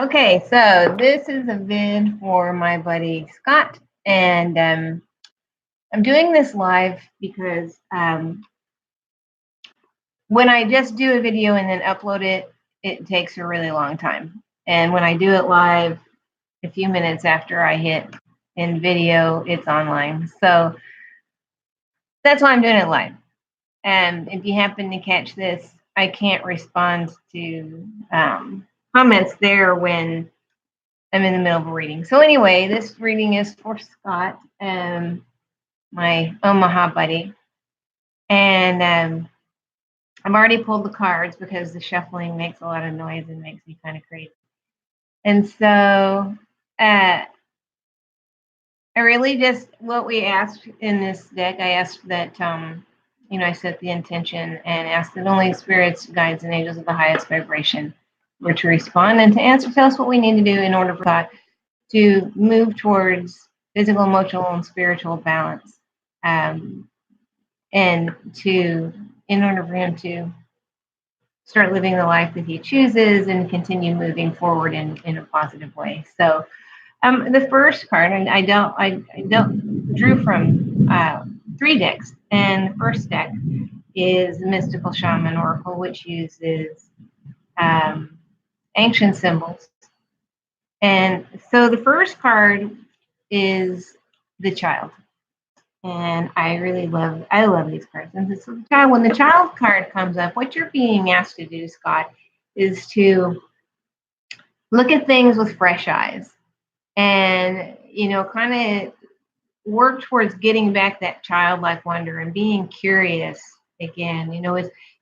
Okay, so this is a vid for my buddy Scott, and I'm doing this live because when I just do a video and then upload it, it takes a really long time. And when I do it live, a few minutes after I hit in video, it's online. So that's why I'm doing it live. And if you happen to catch this, I can't respond to comments there when I'm in the middle of a reading. So anyway, this reading is for Scott, my Omaha buddy. And I've already pulled the cards because the shuffling makes a lot of noise and makes me kind of crazy. And so I really just, what we asked in this deck, I asked that, I set the intention and asked that only spirits, guides, and angels of the highest vibration were to respond and to answer, tell us what we need to do in order for God to move towards physical, emotional, and spiritual balance, and in order for him to start living the life that he chooses and continue moving forward in a positive way. So the first card, and I drew from 3 decks, and the first deck is the Mystical Shaman Oracle, which uses ancient symbols. And so the first card is the child. And I love these cards. And so when the child card comes up, what you're being asked to do, Scott, is to look at things with fresh eyes and, kind of work towards getting back that childlike wonder and being curious again.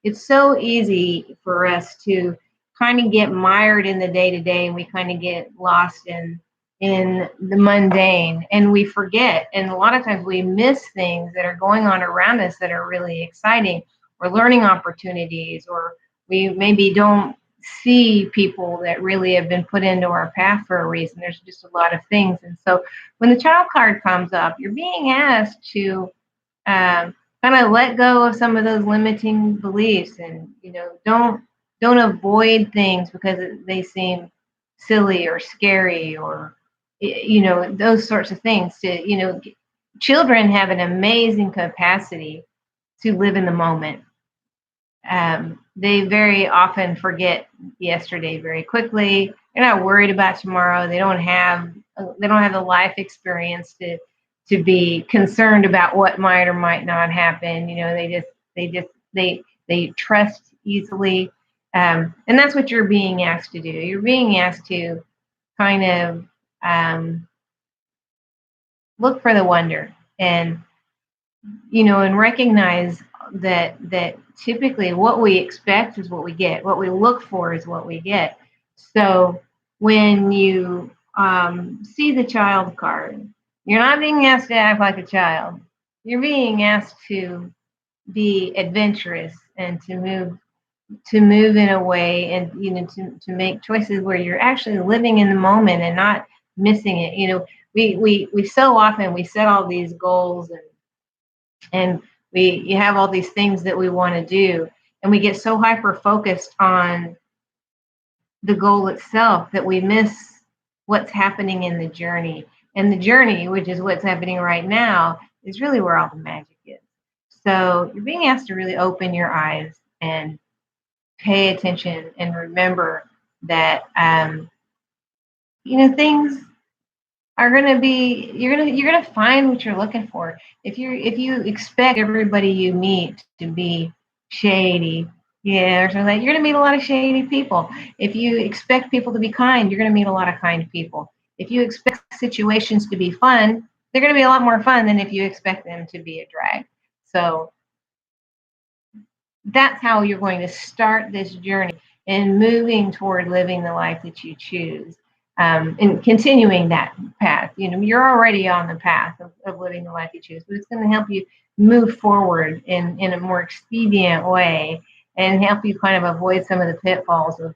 It's so easy for us to kind of get mired in the day-to-day, and we kind of get lost in the mundane, and we forget, and a lot of times we miss things that are going on around us that are really exciting, or learning opportunities, or we maybe don't see people that really have been put into our path for a reason. There's just a lot of things. And so when the child card comes up, you're being asked to kind of let go of some of those limiting beliefs, and don't avoid things because they seem silly or scary, or those sorts of things. Children have an amazing capacity to live in the moment. They very often forget yesterday very quickly. They're not worried about tomorrow. They don't have the life experience to be concerned about what might or might not happen. They trust easily, and that's what you're being asked to do. You're being asked to kind of look for the wonder, and and recognize that typically what we expect is what we get. What we look for is what we get. So when you see the child card, you're not being asked to act like a child. You're being asked to be adventurous and to move in a way, and to make choices where you're actually living in the moment and not missing it. We so often we set all these goals, and you have all these things that we want to do, and we get so hyper focused on the goal itself that we miss what's happening in the journey. And the journey, which is what's happening right now, is really where all the magic is. So you're being asked to really open your eyes and pay attention and remember that things are going to be, you're going to find what you're looking for. If you expect everybody you meet to be shady, or something like, you're going to meet a lot of shady people. If you expect people to be kind, you're going to meet a lot of kind people. If you expect situations to be fun, they're going to be a lot more fun than if you expect them to be a drag. So that's how you're going to start this journey and moving toward living the life that you choose. And continuing that path. You're already on the path of living the life you choose, but it's going to help you move forward in a more expedient way, and help you kind of avoid some of the pitfalls of,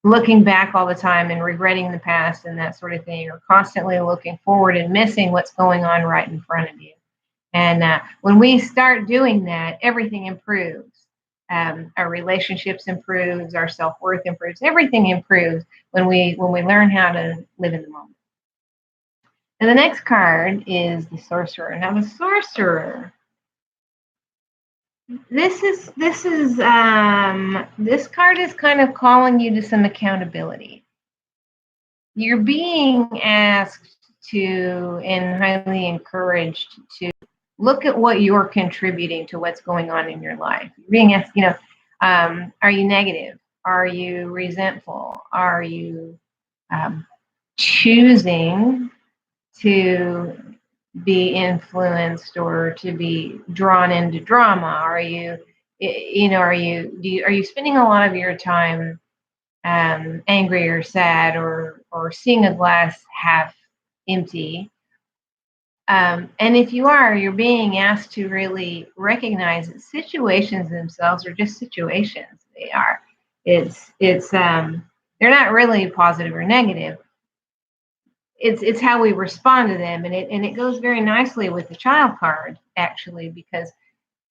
looking back all the time and regretting the past and that sort of thing, or constantly looking forward and missing what's going on right in front of you. And when we start doing that, everything improves. our relationships improves, our self-worth improves, everything improves when we learn how to live in the moment. And the next card is the Sorcerer. Now the Sorcerer, this card is kind of calling you to some accountability. You're being asked to and highly encouraged to look at what you're contributing to what's going on in your life. You're being asked, are you negative? Are you resentful? Are you choosing to be influenced or to be drawn into drama? Are you spending a lot of your time angry or sad or seeing a glass half empty? And if you are, you're being asked to really recognize that situations themselves are just situations. They are. They're not really positive or negative. It's how we respond to them, and it goes very nicely with the child card actually, because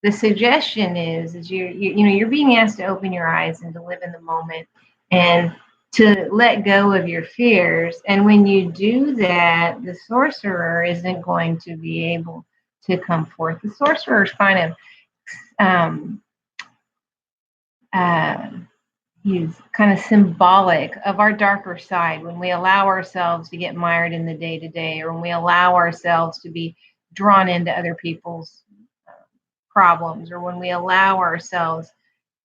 the suggestion is you're being asked to open your eyes and to live in the moment and to let go of your fears. And when you do that, the Sorcerer isn't going to be able to come forth. The Sorcerer is kind of he's kind of symbolic of our darker side when we allow ourselves to get mired in the day-to-day, or when we allow ourselves to be drawn into other people's problems, or when we allow ourselves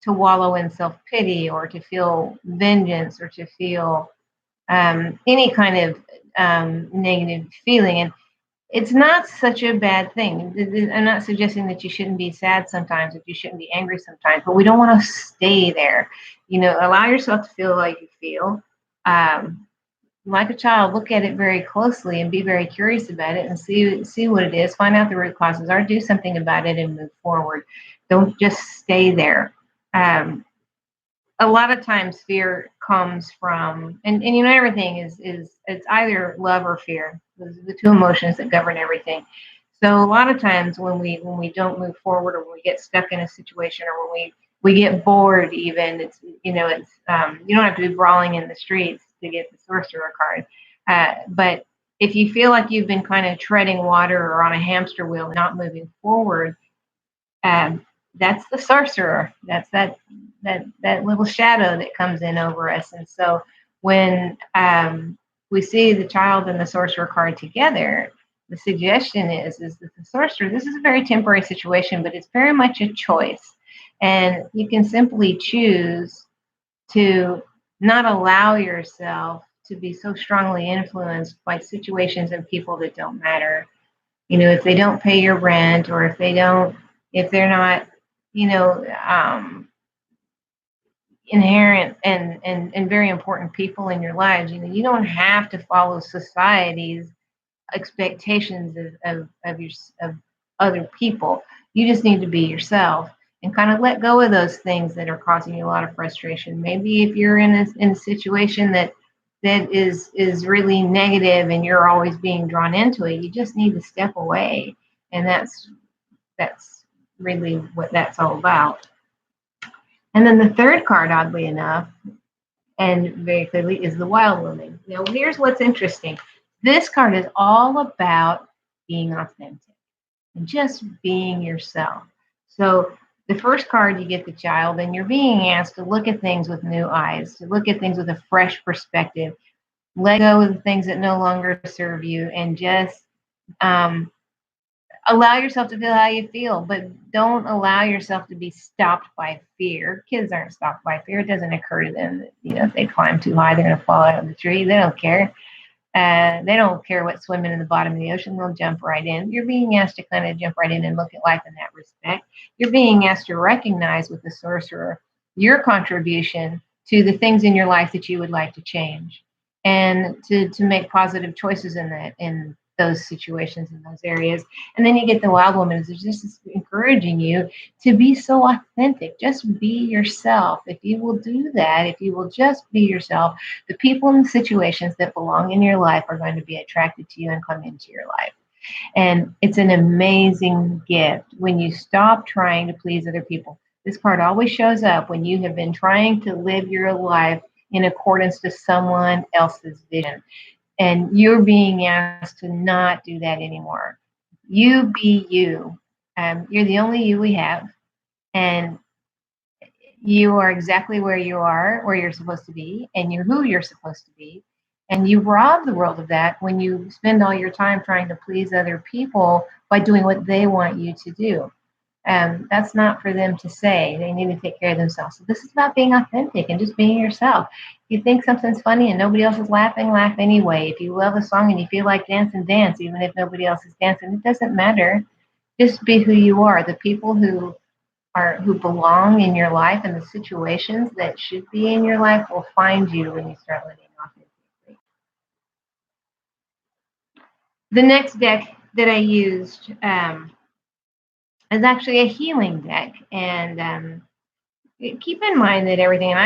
to wallow in self-pity or to feel vengeance or to feel any kind of negative feeling. And it's not such a bad thing. I'm not suggesting that you shouldn't be sad sometimes, that you shouldn't be angry sometimes, but we don't want to stay there. Allow yourself to feel like you feel. Like a child, look at it very closely and be very curious about it and see what it is. Find out the root causes, or do something about it and move forward. Don't just stay there. A lot of times fear comes from, and everything is it's either love or fear. Those are the two emotions that govern everything. So a lot of times when we don't move forward, or when we get stuck in a situation, or when we get bored, even you don't have to be brawling in the streets to get the Sorcerer card. But if you feel like you've been kind of treading water or on a hamster wheel and not moving forward, that's the Sorcerer. That's that little shadow that comes in over us. And so when we see the Child and the Sorcerer card together, the suggestion is that the Sorcerer, this is a very temporary situation, but it's very much a choice. And you can simply choose to not allow yourself to be so strongly influenced by situations and people that don't matter. If they don't pay your rent, or if they're not, inherent and very important people in your lives. You don't have to follow society's expectations of other people. You just need to be yourself and kind of let go of those things that are causing you a lot of frustration. Maybe if you're in a situation that is really negative and you're always being drawn into it, you just need to step away. And that's really what that's all about. And then the third card, oddly enough, and very clearly, is the Wild Woman. Now, here's what's interesting. This card is all about being authentic and just being yourself. So the first card, you get the Child, and you're being asked to look at things with new eyes, to look at things with a fresh perspective, let go of the things that no longer serve you, and just allow yourself to feel how you feel, but don't allow yourself to be stopped by fear. Kids aren't stopped by fear. It doesn't occur to them that, if they climb too high, they're going to fall out of the tree. They don't care. They don't care what's swimming in the bottom of the ocean. They'll jump right in. You're being asked to kind of jump right in and look at life in that respect. You're being asked to recognize with the Sorcerer your contribution to the things in your life that you would like to change, and to make positive choices in those situations, in those areas. And then you get the Wild Woman, is just encouraging you to be so authentic. Just be yourself. If you will do that, if you will just be yourself, the people and the situations that belong in your life are going to be attracted to you and come into your life. And it's an amazing gift when you stop trying to please other people. This card always shows up when you have been trying to live your life in accordance to someone else's vision. And you're being asked to not do that anymore. You be you. You're the only you we have. And you are exactly where you are, where you're supposed to be, and you're who you're supposed to be. And you rob the world of that when you spend all your time trying to please other people by doing what they want you to do. That's not for them to say. They need to take care of themselves. So this is about being authentic and just being yourself. If you think something's funny and nobody else is laughing, laugh anyway. If you love a song and you feel like dancing, dance, even if nobody else is dancing. It doesn't matter. Just be who you are. The people who belong in your life and the situations that should be in your life will find you when you start living authentically. The next deck that I used is actually a healing deck, and keep in mind that everything,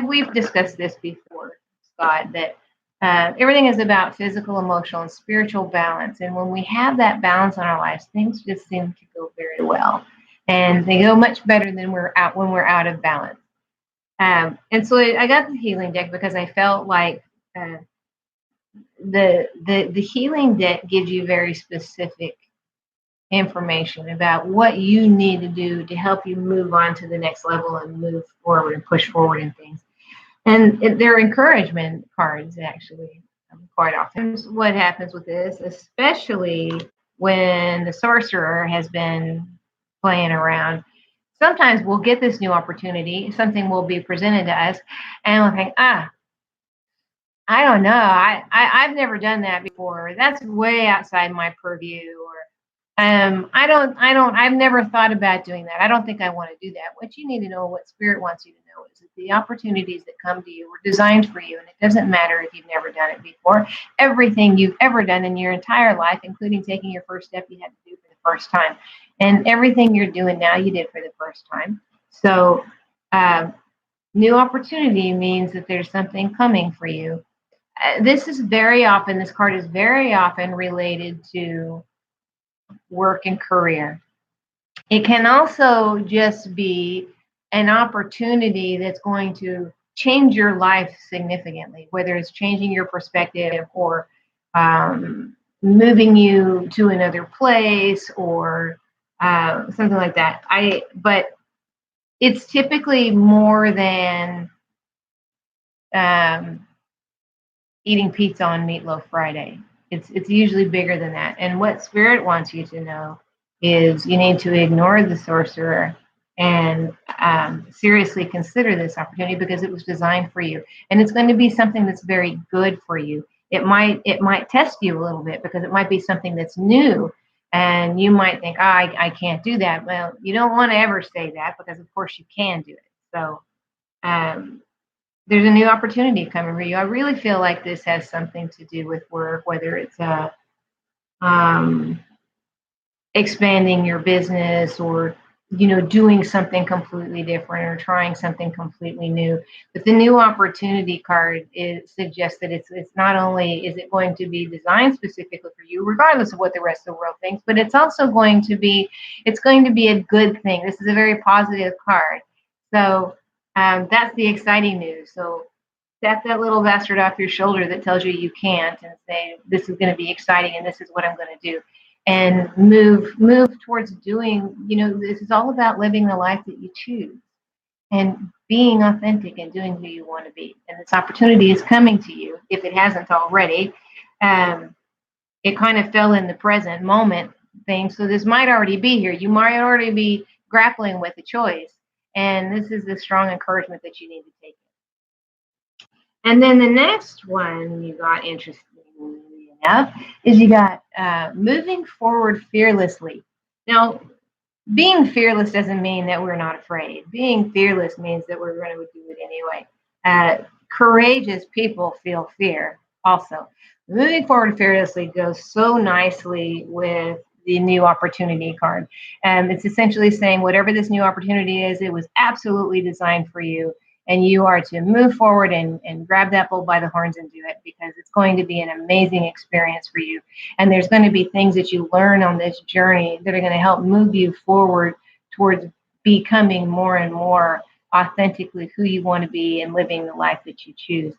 we've discussed this before, Scott, that everything is about physical, emotional, and spiritual balance. And when we have that balance in our lives, things just seem to go very well, and they go much better than when we're out of balance. And so I got the healing deck because I felt like the healing deck gives you very specific information about what you need to do to help you move on to the next level and move forward and push forward in things. And they're encouragement cards, actually, quite often. What happens with this, especially when the sorcerer has been playing around, sometimes we'll get this new opportunity, something will be presented to us, and we'll think, I don't know, I've never done that before. That's way outside my purview. Or I've never thought about doing that. I don't think I want to do that. What you need to know, what Spirit wants you to know, is that the opportunities that come to you were designed for you. And it doesn't matter if you've never done it before. Everything you've ever done in your entire life, including taking your first step, you had to do for the first time. And everything you're doing now, you did for the first time. So new opportunity means that there's something coming for you. This card is very often related to work and career. It can also just be an opportunity that's going to change your life significantly, whether it's changing your perspective or moving you to another place or something like that. But it's typically more than eating pizza on Meatloaf Friday. It's usually bigger than that. And what Spirit wants you to know is you need to ignore the sorcerer and seriously consider this opportunity because it was designed for you. And it's going to be something that's very good for you. It might test you a little bit because it might be something that's new. And you might think, I can't do that. Well, you don't want to ever say that because, of course, you can do it. So there's a new opportunity coming for you. I really feel like this has something to do with work, whether it's expanding your business or doing something completely different or trying something completely new. But the new opportunity card suggests that it's not only is it going to be designed specifically for you, regardless of what the rest of the world thinks, but it's also going to be a good thing. This is a very positive card. So that's the exciting news. So tap that little bastard off your shoulder that tells you you can't and say, this is going to be exciting and this is what I'm going to do. And move towards doing, this is all about living the life that you choose and being authentic and doing who you want to be. And this opportunity is coming to you if it hasn't already. It kind of fell in the present moment thing. So this might already be here. You might already be grappling with a choice. And this is the strong encouragement that you need to take. And then the next one you got, interestingly enough, is you got moving forward fearlessly. Now, being fearless doesn't mean that we're not afraid. Being fearless means that we're going to do it anyway. Courageous people feel fear also. Moving forward fearlessly goes so nicely with the new opportunity card. It's essentially saying whatever this new opportunity is, it was absolutely designed for you. And you are to move forward and grab that bull by the horns and do it because it's going to be an amazing experience for you. And there's going to be things that you learn on this journey that are going to help move you forward towards becoming more and more authentically who you want to be and living the life that you choose.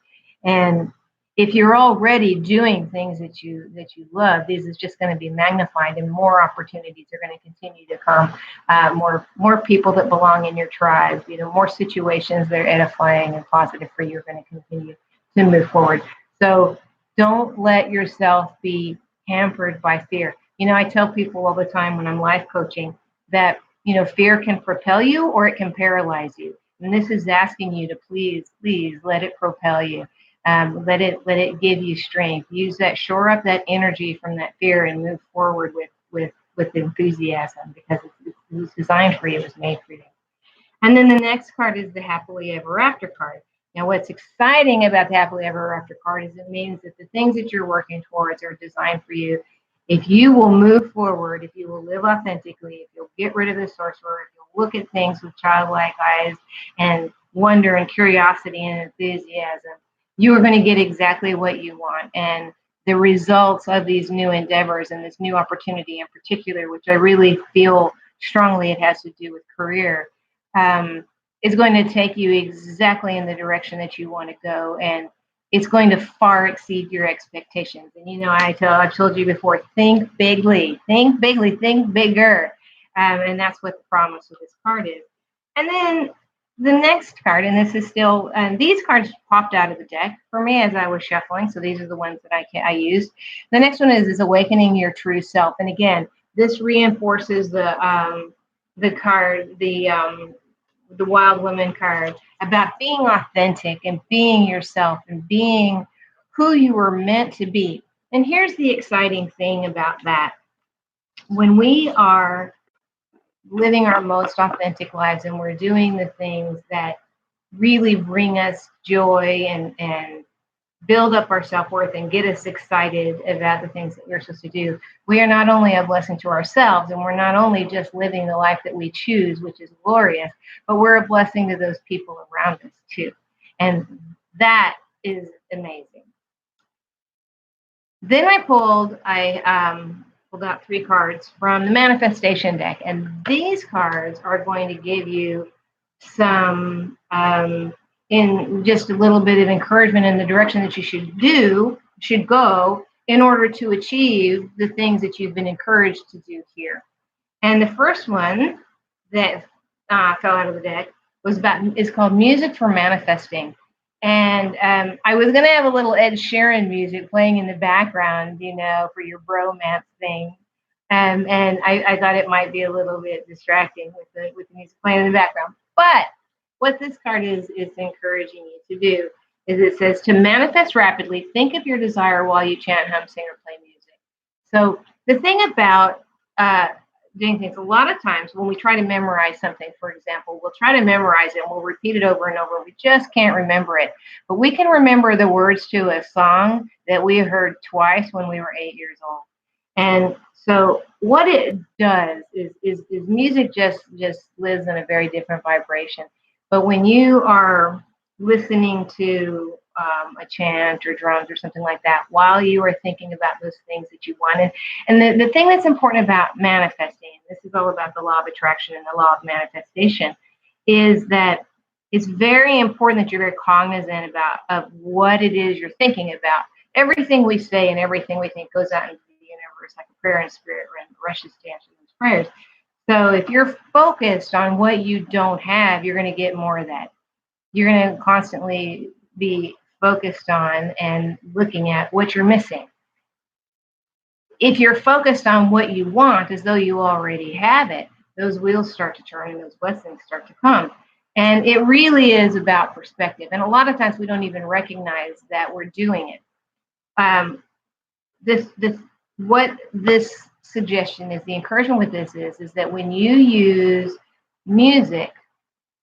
And if you're already doing things that you love, this is just going to be magnified, and more opportunities are going to continue to come. More people that belong in your tribe, more situations that are edifying and positive for you are going to continue to move forward. So don't let yourself be hampered by fear. I tell people all the time when I'm life coaching that fear can propel you or it can paralyze you. And this is asking you to please let it propel you. Let it give you strength. Use that, shore up that energy from that fear, and move forward with enthusiasm, because it was designed for you, it was made for you. And then the next card is the happily ever after card. Now, what's exciting about the happily ever after card is it means that the things that you're working towards are designed for you. If you will move forward, if you will live authentically, if you'll get rid of the sorcerer, if you'll look at things with childlike eyes and wonder and curiosity and enthusiasm, you are going to get exactly what you want. And the results of these new endeavors and this new opportunity in particular, which I really feel strongly it has to do with career, is going to take you exactly in the direction that you want to go. And it's going to far exceed your expectations. And I've told you before, think bigly, think bigger. And that's what the promise of this card is. And then the next card, and this is still, these cards popped out of the deck for me as I was shuffling. So these are the ones that I used. The next one is awakening your true self. And again, this reinforces the card, the Wild Woman card, about being authentic and being yourself and being who you were meant to be. And here's the exciting thing about that. When we are living our most authentic lives and we're doing the things that really bring us joy and build up our self-worth and get us excited about the things that we're supposed to do, we are not only a blessing to ourselves, and we're not only just living the life that we choose, which is glorious, but we're a blessing to those people around us too. And that is amazing. Then I pulled out 3 cards from the manifestation deck, and these cards are going to give you some in just a little bit of encouragement in the direction that you should go in order to achieve the things that you've been encouraged to do here. And the first one that fell out of the deck is called Music for Manifesting. And I was going to have a little Ed Sheeran music playing in the background, for your bromance thing. And I thought it might be a little bit distracting with the music playing in the background. But what this card is encouraging you to do is it says to manifest rapidly, think of your desire while you chant, hum, sing, or play music. So the thing about doing things, a lot of times when we try to memorize something, for example, we'll try to memorize it and we'll repeat it over and over. We just can't remember it. But we can remember the words to a song that we heard twice when we were 8 years old. And so what it does is music just lives in a very different vibration. But when you are listening to a chant or drums or something like that, while you are thinking about those things that you wanted, and the thing that's important about manifesting, this is all about the law of attraction and the law of manifestation, is that it's very important that you're very cognizant of what it is you're thinking about. Everything we say and everything we think goes out into the universe like a prayer in spirit and rushes to answer those prayers. So if you're focused on what you don't have, you're going to get more of that. You're going to constantly be focused on and looking at what you're missing. If you're focused on what you want as though you already have it, those wheels start to turn and those blessings start to come. And it really is about perspective. And a lot of times we don't even recognize that we're doing it. What this suggestion is, the encouragement with this is that when you use music,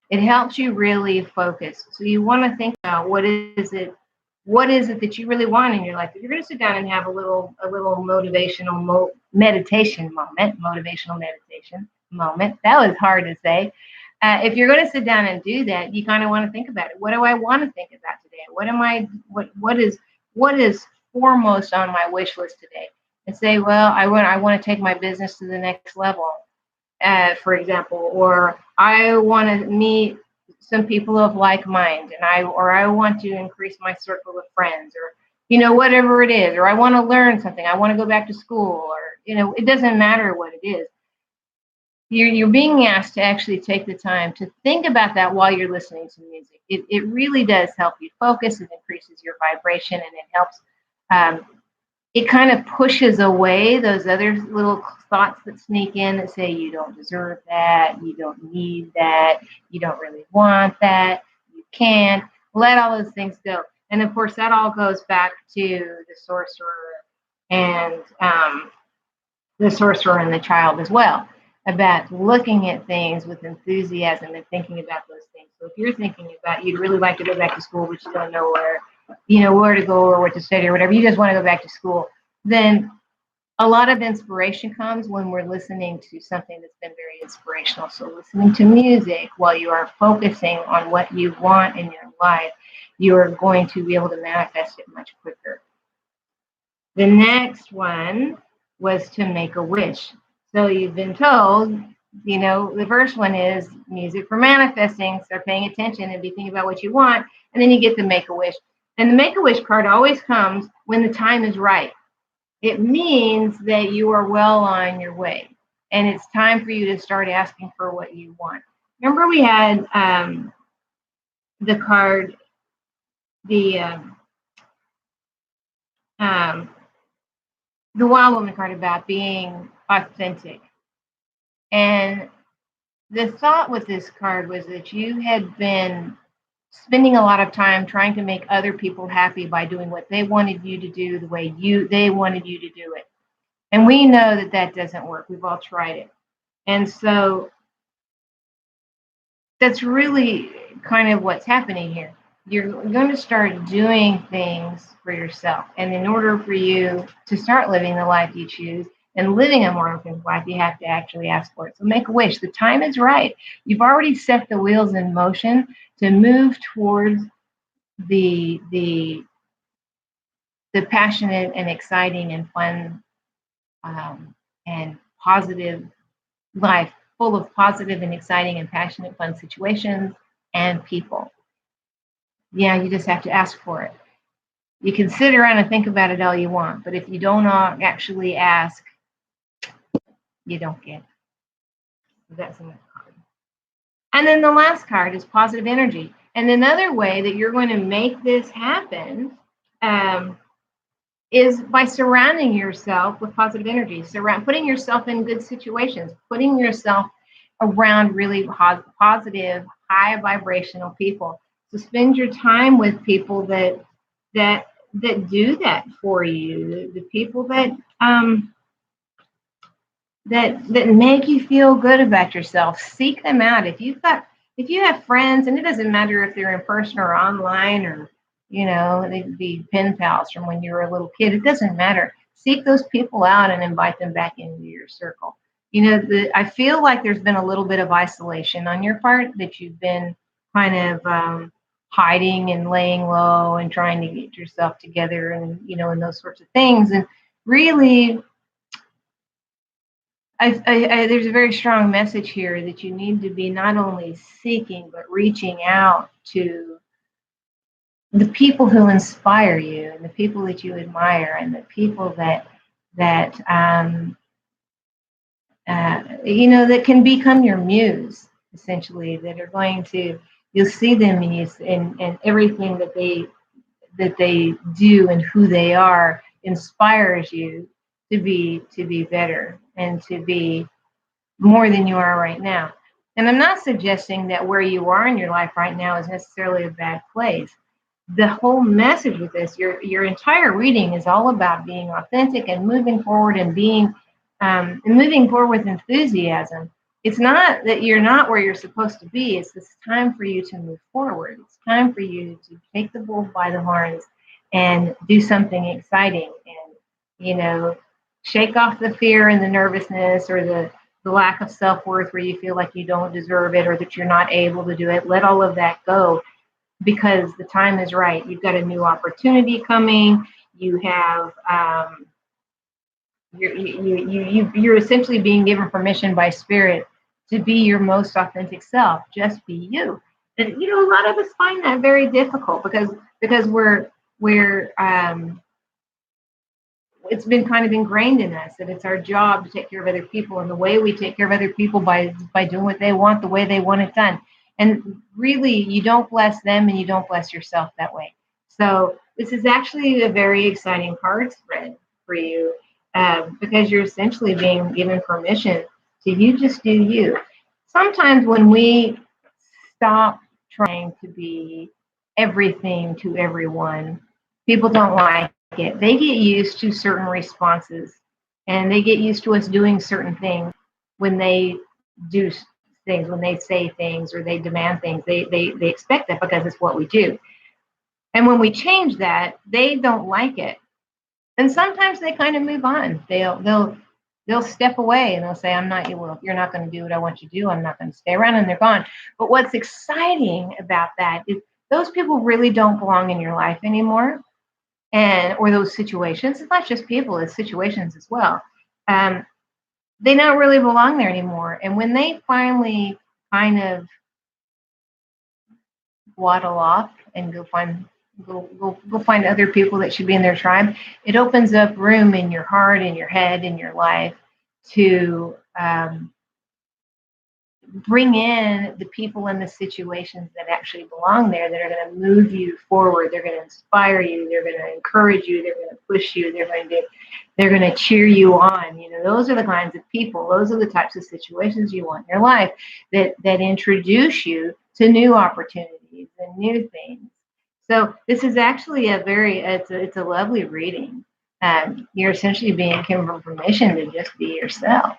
it helps you really focus. So you want to think about what is it that you really want in your life. If you're going to sit down and have a little motivational meditation moment, that was hard to say. If you're going to sit down and do that, you kind of want to think about it. What do I want to think about today? What is foremost on my wish list today? And say, well, I want to take my business to the next level. for example, or I want to meet some people of like mind, and I want to increase my circle of friends, or whatever it is, or I want to learn something, I want to go back to school, or it doesn't matter what it is. You're being asked to actually take the time to think about that while you're listening to music. It really does help you focus. It increases your vibration, and it helps. It kind of pushes away those other little thoughts that sneak in that say you don't deserve that, you don't need that, you don't really want that, you can't. Let all those things go. And of course, that all goes back to the sorcerer and the child as well, about looking at things with enthusiasm and thinking about those things. So if you're thinking about you'd really like to go back to school, but you don't know where to go or what to study or whatever, you just want to go back to school, then a lot of inspiration comes when we're listening to something that's been very inspirational. So listening to music while you are focusing on what you want in your life, you are going to be able to manifest it much quicker. The next one was to make a wish. So you've been told, the first one is music for manifesting. Start paying attention and be thinking about what you want. And then you get the Make-A-Wish. And the Make-A-Wish card always comes when the time is right. It means that you are well on your way. And it's time for you to start asking for what you want. Remember we had the card, the Wild Woman card about being authentic. And the thought with this card was that you had been spending a lot of time trying to make other people happy by doing what they wanted you to do the way they wanted you to do it. And we know that doesn't work. We've all tried it. And so that's really kind of what's happening here. You're going to start doing things for yourself. And in order for you to start living the life you choose and living a more authentic life, you have to actually ask for it. So make a wish. The time is right. You've already set the wheels in motion to move towards the passionate and exciting and fun and positive life, full of positive and exciting and passionate fun situations and people. Yeah, you just have to ask for it. You can sit around and think about it all you want, but if you don't actually ask, you don't get it. So that's another card. And then the last card is positive energy. And another way that you're going to make this happen is by surrounding yourself with positive energy, putting yourself in good situations, putting yourself around really positive, high vibrational people. So spend your time with people that do that for you, the people that make you feel good about yourself. Seek them out. If you have friends, and it doesn't matter if they're in person or online, or they could be pen pals from when you were a little kid. It doesn't matter. Seek those people out and invite them back into your circle. I feel like there's been a little bit of isolation on your part, that you've been kind of hiding and laying low and trying to get yourself together, and and those sorts of things. And really, there's a very strong message here that you need to be not only seeking but reaching out to the people who inspire you, and the people that you admire, and the people that that can become your muse, essentially, that are going to, you'll see them and everything that they do and who they are inspires you to be better and to be more than you are right now. And I'm not suggesting that where you are in your life right now is necessarily a bad place. The whole message with this, your entire reading is all about being authentic and moving forward and moving forward with enthusiasm. It's not that you're not where you're supposed to be. It's time for you to move forward. It's time for you to take the bull by the horns and do something exciting, and shake off the fear and the nervousness, or the lack of self-worth where you feel like you don't deserve it or that you're not able to do it. Let all of that go, because the time is right. You've got a new opportunity coming. You have you're essentially being given permission by Spirit to be your most authentic self. Just be you. And a lot of us find that very difficult because we're it's been kind of ingrained in us that it's our job to take care of other people, and the way we take care of other people by doing what they want the way they want it done. And really, you don't bless them and you don't bless yourself that way. So this is actually a very exciting card spread for you, because you're essentially being given permission to you just do you. Sometimes when we stop trying to be everything to everyone, people don't like it. They get used to certain responses, and they get used to us doing certain things when they do things, when they say things or they demand things. They expect that because it's what we do. And when we change that, they don't like it. And sometimes they kind of move on. They'll step away and they'll say, I'm not you. Well, if you're not going to do what I want you to do, I'm not going to stay around, and they're gone. But what's exciting about that is those people really don't belong in your life anymore, and or those situations. It's not just people, it's situations as well. Um, they don't really belong there anymore. And when they finally kind of waddle off and go find other people that should be in their tribe, it opens up room in your heart, in your head, in your life to bring in the people and the situations that actually belong there, that are going to move you forward. They're going to inspire you. They're going to encourage you. They're going to push you. They're going to cheer you on. Those are the kinds of people. Those are the types of situations you want in your life that introduce you to new opportunities and new things. So this is actually it's a lovely reading. You're essentially being given permission to just be yourself,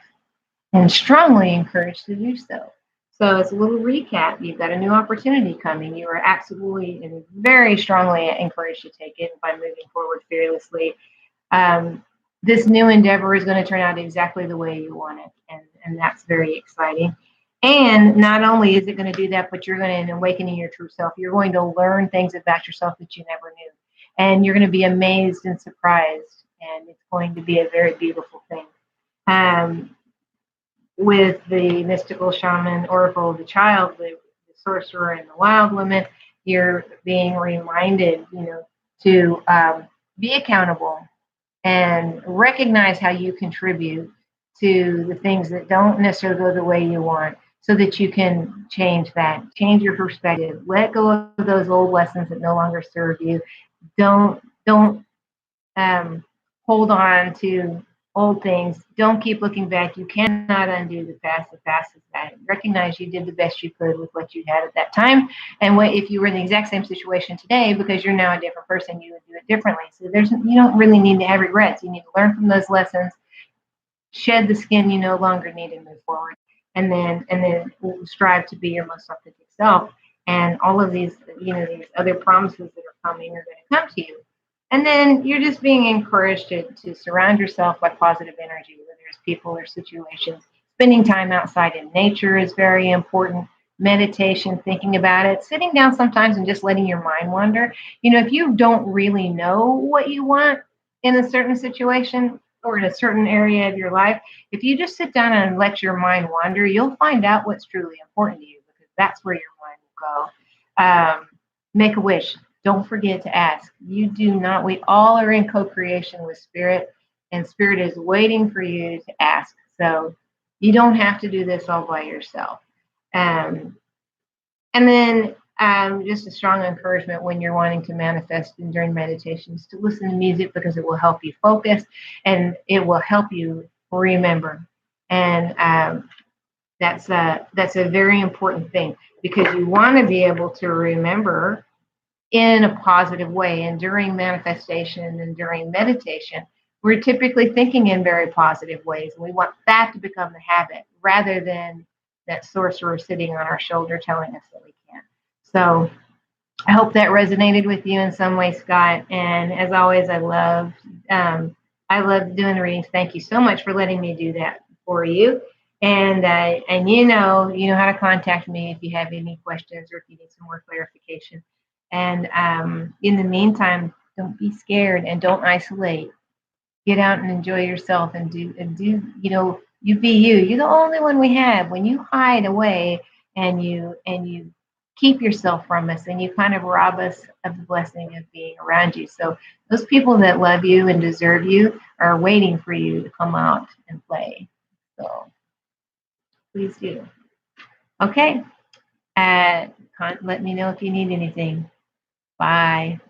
and strongly encouraged to do so. So, as a little recap, you've got a new opportunity coming. You are absolutely and very strongly encouraged to take it by moving forward fearlessly. This new endeavor is going to turn out exactly the way you want it, and that's very exciting. And not only is it going to do that, but you're going to awaken your true self. You're going to learn things about yourself that you never knew, and you're going to be amazed and surprised, and it's going to be a very beautiful thing. With the mystical shaman, oracle of the child, the sorcerer, and the wild woman, you're being reminded, to be accountable and recognize how you contribute to the things that don't necessarily go the way you want, so that you can change that, change your perspective, let go of those old lessons that no longer serve you. Don't hold on to old things. Don't keep looking back. You cannot undo the past. The past is bad. Recognize you did the best you could with what you had at that time. And if you were in the exact same situation today, because you're now a different person, you would do it differently. So you don't really need to have regrets. You need to learn from those lessons, shed the skin you no longer need, and move forward. And then strive to be your most authentic self. And all of these, these other promises that are coming are going to come to you. And then you're just being encouraged to surround yourself by positive energy, whether it's people or situations. Spending time outside in nature is very important. Meditation, thinking about it, sitting down sometimes and just letting your mind wander. If you don't really know what you want in a certain situation or in a certain area of your life, if you just sit down and let your mind wander, you'll find out what's truly important to you, because that's where your mind will go. Make a wish. Don't forget to ask. We all are in co-creation with Spirit, and Spirit is waiting for you to ask. So you don't have to do this all by yourself. And then just a strong encouragement when you're wanting to manifest and during meditations to listen to music, because it will help you focus and it will help you remember. And that's a very important thing, because you want to be able to remember in a positive way. And during manifestation and during meditation, we're typically thinking in very positive ways. And we want that to become the habit, rather than that sorcerer sitting on our shoulder telling us that we can't. So I hope that resonated with you in some way, Scott. And as always, I love doing the readings. Thank you so much for letting me do that for you. And you know how to contact me if you have any questions or if you need some more clarification. And in the meantime, don't be scared and don't isolate. Get out and enjoy yourself, and do You be you. You're the only one we have. When you hide away and you keep yourself from us and you kind of rob us of the blessing of being around you. So those people that love you and deserve you are waiting for you to come out and play. So please do. Okay. Let me know if you need anything. Bye.